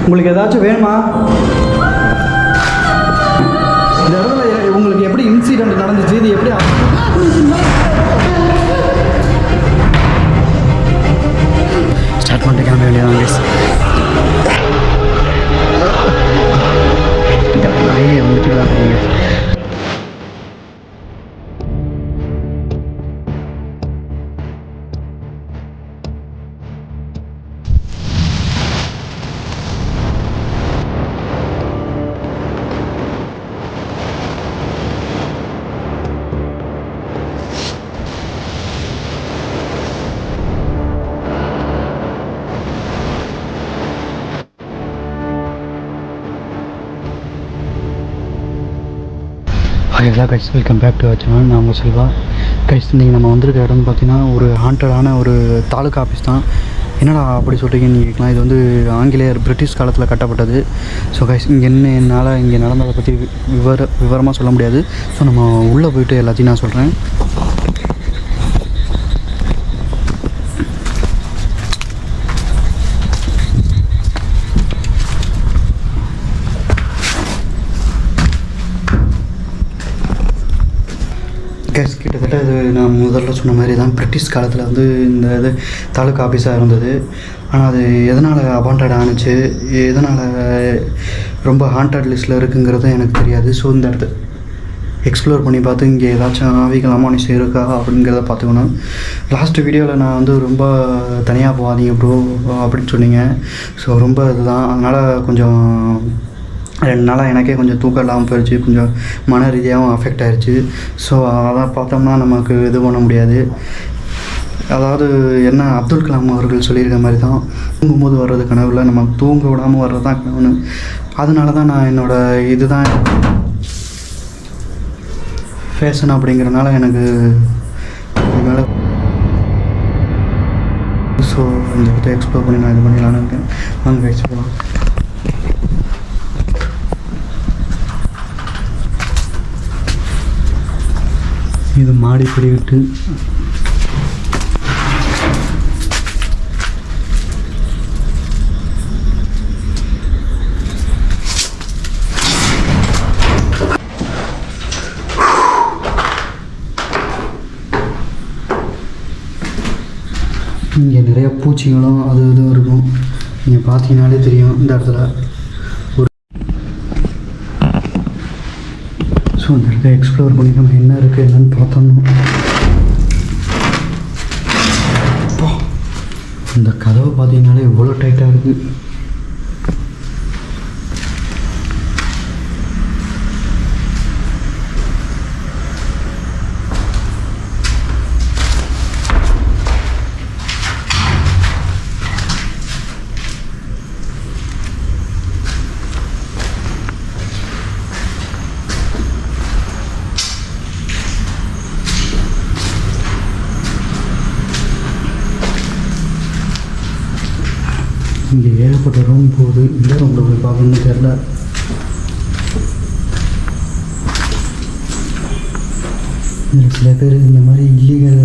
உங்களுக்கு ஏதாச்சும் வேணுமா? இந்த இடத்துல உங்களுக்கு எப்படி இன்சிடென்ட் நடந்துச்சு, இது எப்படி ஸ்டார்ட் பண்ணிட்டு கிளம்ப வேண்டியதான் கைஸ். நாயே வந்துட்டு hello guys, welcome back to our channel. நான் உங்கள் செல்வா. கைஸ், இன்றைக்கி நம்ம வந்திருக்க இடம்னு பார்த்தீங்கன்னா ஒரு ஹாண்டடான ஒரு தாலுக்கா ஆஃபீஸ் தான். என்னடா அப்படி சொல்கிறீங்கன்னு நீங்கள் கேட்கலாம். இது வந்து ஆங்கிலேயர் பிரிட்டிஷ் காலத்தில் கட்டப்பட்டது. ஸோ கைஸ், இங்கே என்னால் இங்கே நடந்ததை பற்றி விவரமாக சொல்ல முடியாது. ஸோ நம்ம உள்ளே போய்ட்டு எல்லாத்தையும் நான் சொல்கிறேன். கைஸ், கிட்டத்தட்ட இது நான் முதல்ல சொன்ன மாதிரி தான் பிரிட்டிஷ் காலத்தில் வந்து இந்த இது தாலுக்கா ஆஃபீஸாக இருந்தது. ஆனால் அது எதனால் அபாண்டட் ஆணுச்சு, எதனால் ரொம்ப ஹாண்டட் லிஸ்ட்டில் இருக்குங்கிறதும் எனக்கு தெரியாது. ஸோ இந்த இடத்த எக்ஸ்ப்ளோர் பண்ணி பார்த்து இங்கே ஏதாச்சும் ஆவிகள் அமானுஷம் இருக்கா அப்படிங்கிறத பார்த்துக்கணும். லாஸ்ட்டு வீடியோவில் நான் வந்து ரொம்ப தனியாக போகாதீங்க ப்ரோ அப்படின்னு சொன்னீங்க. ஸோ ரொம்ப இதுதான். அதனால் கொஞ்சம் 2 நாளாக எனக்கே கொஞ்சம் தூக்கம் இல்லாமல் போயிடுச்சு, கொஞ்சம் மன ரீதியாகவும் அஃபெக்ட் ஆகிடுச்சு. ஸோ அதான் பார்த்தோம்னா நமக்கு இது பண்ண முடியாது. அதாவது என்ன, அப்துல் கலாம் அவர்கள் சொல்லியிருக்க மாதிரி தான், தூங்கும்போது வர்றது கனவுல நம்ம தூங்க விடாமல் வர்றது தான் கனவுன்னு. அதனால தான் நான் என்னோடய இதுதான் ஃபேஷன் அப்படிங்கிறனால எனக்கு மேலே ஸோ இந்த இடத்த எக்ஸ்ப்ளோர் பண்ணி நான் இது பண்ணிடலான்னு இருக்கேன். வாங்க கைஸ் போகலாம். இது மாடிப்படி விட்டு இங்கே நிறைய பூச்சிகளும் அது இதுவும் இருக்கும். நீங்கள் பார்த்தீங்கன்னாலே தெரியும் இந்த இடத்துல ஒரு. ஸோ இந்த இடத்த எக்ஸ்ப்ளோர் பண்ணி நம்ம என்ன இருக்குது என்னன்னு பார்த்தோம்னா, இந்த கதவை பார்த்தீங்கன்னாலே எவ்வளோ டைட்டாக இருக்குது. இங்கே ஏகப்பட்ட ரூம் போகுது. இந்த ரூமில் போய் பார்க்கணுன்னு தெரில. இதில் சில பேர் இந்த மாதிரி இல்லீகல்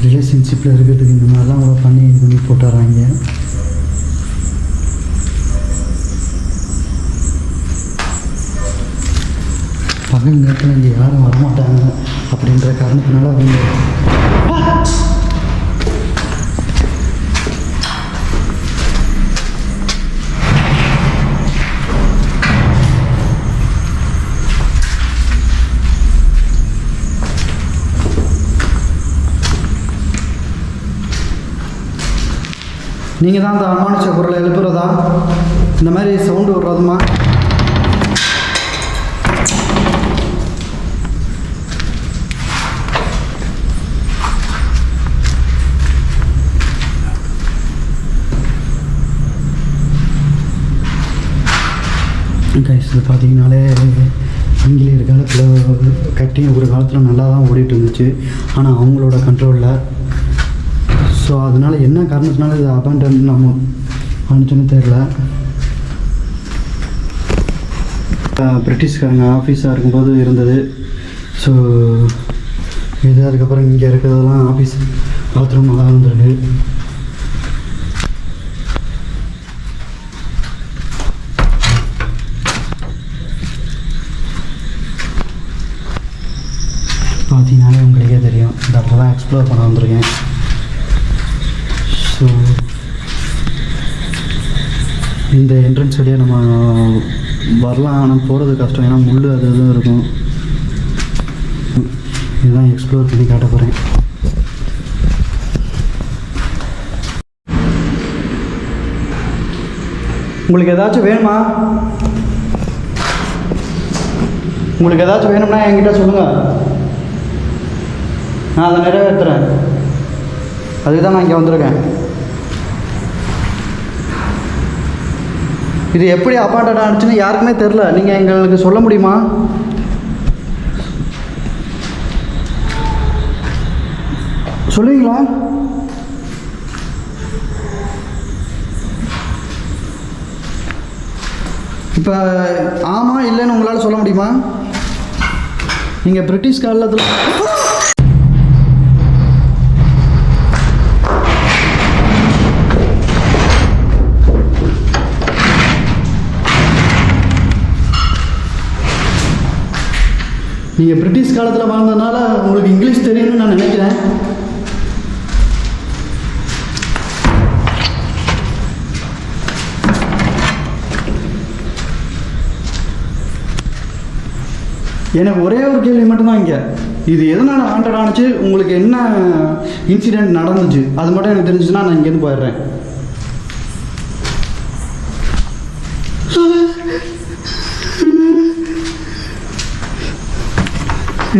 ரிலேஷன்ஷிப்பில் இருக்கிறதுக்கு இந்த மாதிரிலாம் கூட பண்ணி இது பண்ணி போட்டுறாங்க. பகல் நேரத்தில் இங்கே யாரும் வரமாட்டாங்க அப்படின்ற காரணத்தினால அவங்க நீங்கள் தான் அந்த அமானுஷ குரலை எழுப்புறதா, இந்த மாதிரி சவுண்டு விடுறதுமா? கைஸ், இது பார்த்தீங்கன்னாலே ஆங்கிலேயர் காலத்தில் கட்டி ஒரு காலத்தில் நல்லா தான் ஓடிட்டு இருந்துச்சு. ஆனால் அவங்களோட கண்ட்ரோலில். ஸோ அதனால் என்ன காரணத்தினால இது அபாண்டன் நம்ம அனுச்சுன்னு தெரில. பிரிட்டிஷ்காரங்க ஆஃபீஸாக இருக்கும்போது இருந்தது. ஸோ இது அதுக்கப்புறம் இங்கே இருக்கிறதெல்லாம் ஆஃபீஸ் பாத்ரூம் தான் இருந்திருக்கு. பார்த்தீங்கன்னாலே உங்களுக்கே தெரியும், இந்த இடத்துல தான் எக்ஸ்ப்ளோர் பண்ண வந்திருக்கேன். ஸோ இந்த என்ட்ரன்ஸ் வழியாக நம்ம வரலாம், ஆனால் போகிறது கஷ்டம், ஏன்னா முள் அது இதுவும் இருக்கும். இதுதான் எக்ஸ்ப்ளோர் பண்ணி காட்ட போகிறேன். உங்களுக்கு ஏதாச்சும் வேணுமா? உங்களுக்கு ஏதாச்சும் வேணும்னா என்கிட்ட சொல்லுங்கள், நான் அதை நிறைவேற்றுறேன். அதுக்கு தான் நான் இங்கே வந்திருக்கேன். இது எப்படி அப்பார்ட்டட் ஆனிச்சுன்னு யாருக்குமே தெரில. நீங்கள் எங்களுக்கு சொல்ல முடியுமா? சொல்லுவீங்களா? இப்போ ஆமாம் இல்லைன்னு உங்களால் சொல்ல முடியுமா? நீங்கள் பிரிட்டிஷ் காலத்தில் நீங்கள் பிரிட்டிஷ் காலத்தில் வாழ்ந்ததுனால உங்களுக்கு இங்கிலீஷ் தெரியும்னு நான் நினைக்கிறேன். எனக்கு ஒரே ஒரு கேள்வி மட்டும்தான் இங்கே, இது எதனால் ஹாண்டட் ஆனிச்சு, உங்களுக்கு என்ன இன்சிடெண்ட் நடந்துச்சு, அது மட்டும் எனக்கு தெரிஞ்சிச்சுன்னா நான் இங்கேருந்து போயிடுறேன்.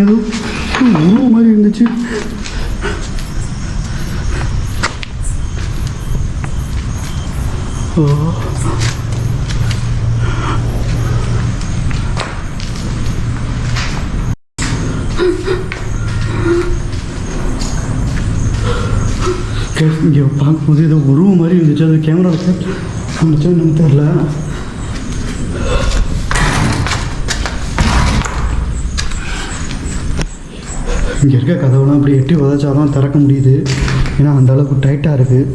ஏதோ உருவ மாதிரி இருந்துச்சு. இங்கே பார்க்கும்போது ஏதோ உருவம் மாதிரி இருந்துச்சு. அது கேமரா இருந்துச்சு என்னன்னு தெரில. இங்கே இருக்க கதவுலாம் அப்படி எட்டி உதச்சாலும் திறக்க முடியுது, ஏன்னா அந்த அளவுக்கு டைட்டாக இருக்குது.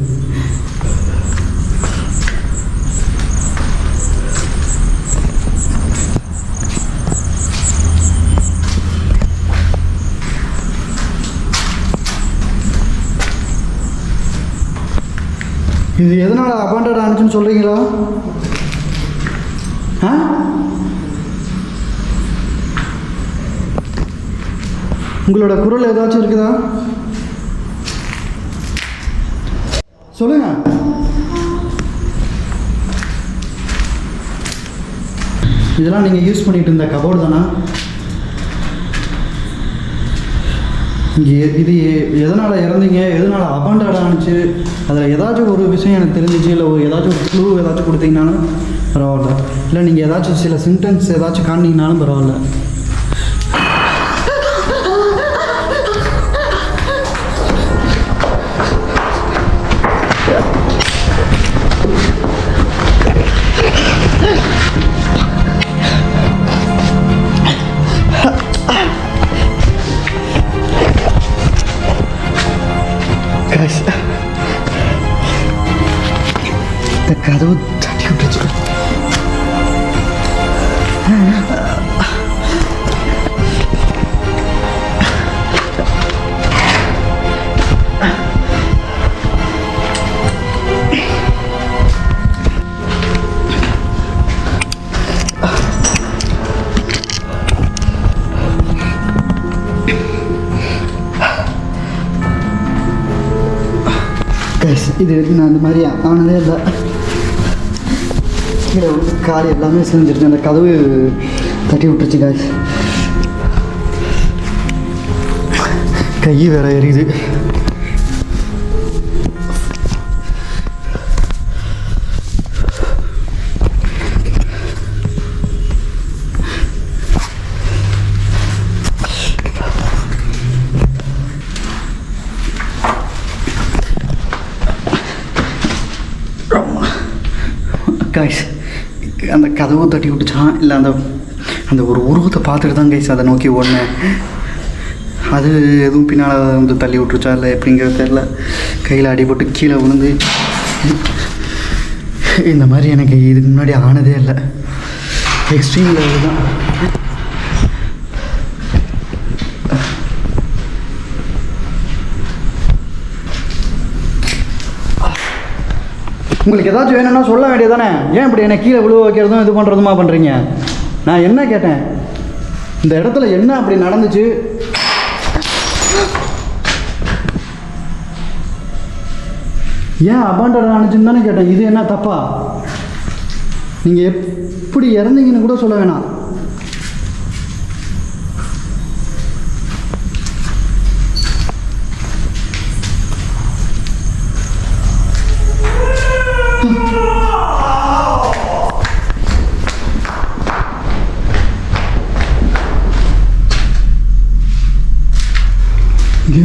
இது எதனால் அபாண்டட் ஆனிச்சுன்னு சொல்கிறீங்களா? ஆ, உங்களோட குரல் ஏதாச்சும் இருக்குதா? சொல்லுங்க. இதெல்லாம் நீங்கள் யூஸ் பண்ணிட்டு இருந்த கபோர்டு தானா? இங்கே இது எதனால் இறந்தீங்க, எதனால் அபாண்டட் ஆனிச்சு, அதில் ஏதாச்சும் ஒரு விஷயம் எனக்கு தெரிஞ்சிச்சு, இல்லை ஏதாச்சும் ஒரு க்ளூ ஏதாச்சும் கொடுத்தீங்கனாலும் பரவாயில்ல, இல்லை நீங்கள் ஏதாச்சும் சில சிம்டம்ஸ் ஏதாச்சும் காணிங்கனாலும் பரவாயில்ல. இந்த கதவு தட்டி விட்டுச்சு. இது வரைக்கும் நான் அந்த மாதிரி ஆனதே இல்லை. கீழே கால் எல்லாமே செஞ்சுருச்சு. அந்த கதவு தட்டி விட்டுருச்சு காய்ஸ். கை வேற எரியுது. கைஸ், அந்த கதவு தட்டி விட்டுச்சான், இல்லை அந்த ஒரு உருவத்தை பார்த்துட்டு தான் கைஸ் அதை நோக்கி ஓடினேன். அது எதுவும் பின்னால் வந்து தள்ளி விட்டுருச்சா இல்லை எப்படிங்கிறது தெரில. கையில் அடிபட்டு கீழே விழுந்து இந்த மாதிரி எனக்கு இதுக்கு முன்னாடி ஆனதே இல்லை. எக்ஸ்ட்ரீம் லெவல் தான். உங்களுக்கு ஏதாச்சும் வேணும்னா சொல்ல வேண்டியதானே? ஏன் இப்படி என்னை கீழே விழுவ வைக்கிறதும் இது பண்ணுறதுமா பண்ணுறீங்க? நான் என்ன கேட்டேன்? இந்த இடத்துல என்ன அப்படி நடந்துச்சு? ஏன் அபாண்டட் ஆனிச்சுன்னு தானே கேட்டேன். இது என்ன தப்பா? நீங்கள் எப்படி இறந்தீங்கன்னு கூட சொல்ல வேணாம்.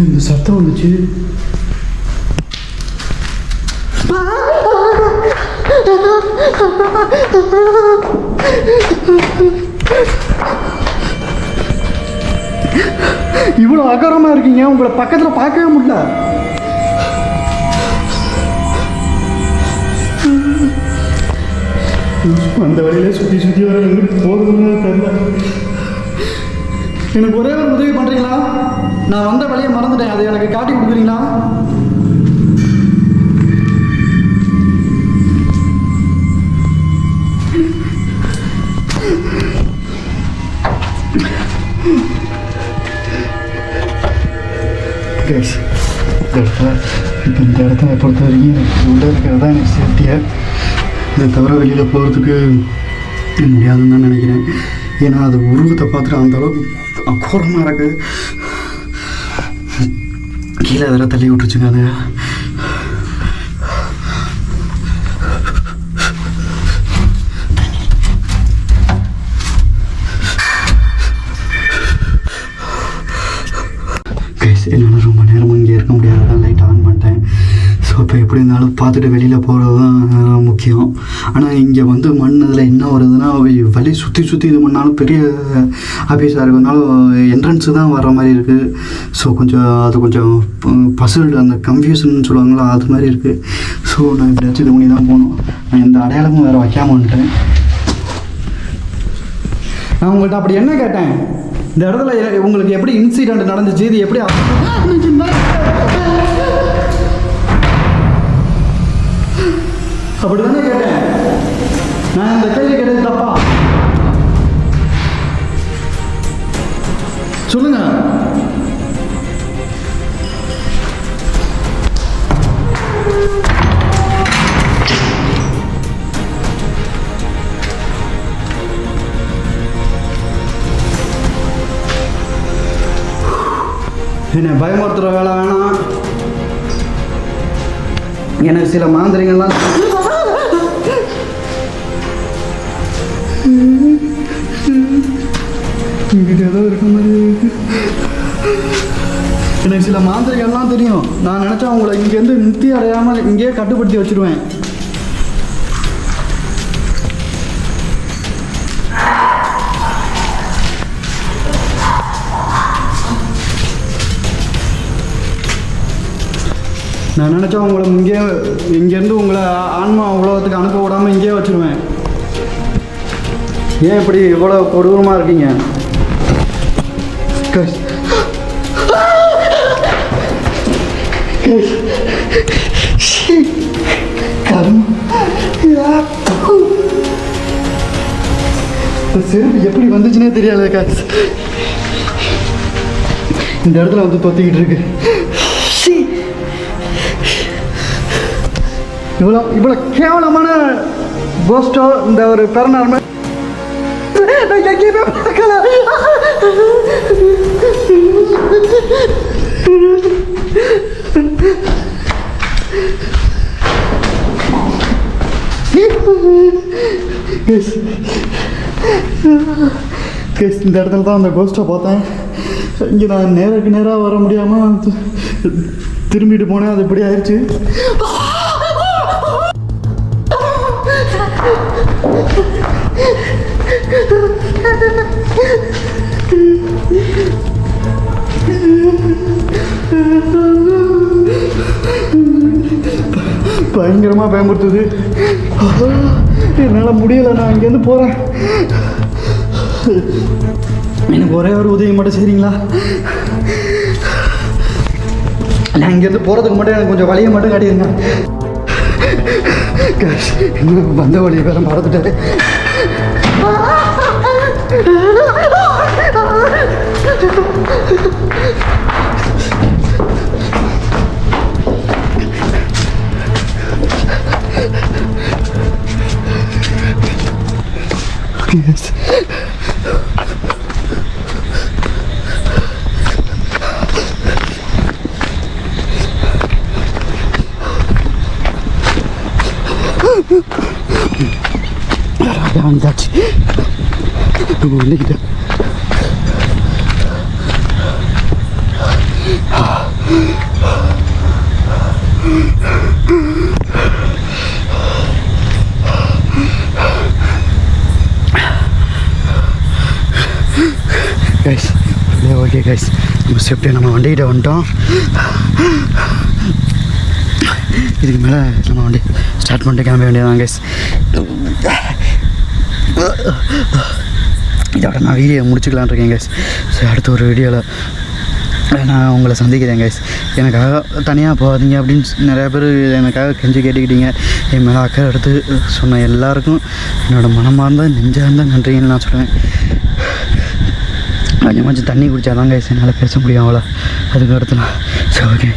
இந்த சத்தம் வந்துச்சு. இவ்வளோ அகரமா இருக்கீங்க, உங்களை பக்கத்துல பார்க்கவே முடியல. அந்த வழியில சுத்தி சுத்தி வர எங்கிட்டு போறதுன்னு தெரியல. எனக்கு ஒரே ஒரு உதவி பண்றீங்களா? நான் வந்த வழியை மறந்துட்டேன், அதை எனக்கு காட்டி கொடுக்குறீங்களா? இந்த இடத்த பொறுத்த வரைக்கும் உள்ளே இருக்கிறது தான் எனக்கு சேஃப்டியாக. இதை தவிர வெளியில் போகிறதுக்கு முடியாதுன்னு தான் நினைக்கிறேன். ஏன்னா அது உருவத்தை பார்த்துட்டு அந்தளவுக்கு அகோரமாக இருக்குது. கீழே வேற தள்ளி விட்டுருச்சுங்க அது. என்னால் ரொம்ப நேரமாக இங்கே இருக்க முடியாதான் லைட் ஆன் பண்ணிட்டேன். ஸோ இப்போ எப்படி இருந்தாலும் பார்த்துட்டு வெளியில் போகிறது தான் முக்கியம். ஆனால் இங்கே வந்து மண் இதில் என்ன வருதுன்னா வழி சுற்றி சுற்றி இது பண்ணாலும் பெரிய ஆஃபீஸாக இருக்கிறதுனால என்ட்ரன்ஸு தான் வர்ற மாதிரி இருக்குது. ஸோ அது கொஞ்சம் பசில்டு, அந்த கன்ஃபியூஷன் சொல்லுவாங்களா, அது மாதிரி இருக்குது. ஸோ நான் எப்படியாச்சும் இது பண்ணி தான் போகணும். நான் எந்த அடையாளமும் வேறு வைக்காம வந்துட்டேன். நான் உங்கள்கிட்ட அப்படி என்ன கேட்டேன்? இந்த இடத்துல உங்களுக்கு எப்படி இன்சிடென்ட் நடந்துச்சு, இது எப்படி அப்படிதானே கேட்டேன். நான் இந்த கேள்வி கேட்டது தப்பா? சொல்லுங்க. என்ன பயமுறுத்துகிற வேலை வேணாம். எனக்கு சில மாந்திரிகள்லாம் இங்கிட்ட ஏதோ இருக்க மாதிரி இருக்கு. எனக்கு சில மாந்திரிகள்லாம் தெரியும். நான் நினச்சா உங்களை இங்கேருந்து நிறுத்தி அடையாமல் இங்கேயே கட்டுப்படுத்தி வச்சுருவேன். நான் நினச்சா உங்களை இங்கேருந்து உங்களை ஆன்மா உலகத்துக்கு அனுப்ப விடாமல் இங்கேயே வச்சுருவேன். ஏன் இப்படி இவ்வளோ கொடூரமாக இருக்கீங்க? செருப்பு எப்படி வந்துச்சுன்னே தெரியாது. காசு இந்த இடத்துல வந்து தொத்திக்கிட்டு இருக்கு. இவ்வளோ கேவலமான கோஸ்டோ இந்த ஒரு பேரநார்மல் எங்கேயுமே பார்க்கல. இந்த இடத்துல தான் அந்த கோஸ்ட்டை பார்த்தேன். இங்கே நான் நேராக வர முடியாமல் திரும்பிட்டு போனேன். அது இப்படி ஆயிடுச்சு. பயங்கரமாக பயமுறுத்துது. என்னால் முடியலை. நான் இங்கேருந்து போகிறேன். எனக்கு ஒரே ஒரு உதவி மட்டும் செய்கிறீங்களா? நான் இங்கேருந்து போகிறதுக்கு மட்டும் எனக்கு கொஞ்சம் வழியை மட்டும் காட்டிடுங்க. இன்னும் வந்த வழியை வேற மறந்துட்டாரு. Yes. வந்தாச்சு. வந்துக்கிட்டேன். கைஸ் ஓகே கைஸ், நம்ம சேஃப்டியாக நம்ம வண்டிக்கிட்ட வந்துட்டோம். இதுக்கு மேலே நம்ம வண்டி ஸ்டார்ட் பண்ணிட்டு கிளம்ப வேண்டியதான் கைஸ். இதோட நான் வீடியோ முடிச்சுக்கலான் இருக்கேன் கைஸ். சரி, அடுத்த ஒரு வீடியோவில் நான் உங்களை சந்திக்கிறேன் கைஸ். எனக்காக தனியாக போகாதீங்க அப்படின்னு நிறையா பேர் எனக்காக கெஞ்சி கேட்டுக்கிட்டீங்க. என் மேலே அக்கறை எடுத்து சொன்ன எல்லாருக்கும் என்னோடய மனமார்ந்த நெஞ்சார்ந்த நன்றின்னு நான் சொல்லுவேன். கொஞ்சமாச்சும் தண்ணி குடித்தா தான் கைஸ் என்னால் பேச முடியும். அவ்வளோ அதுக்கு அடுத்து நான் சரி ஓகே.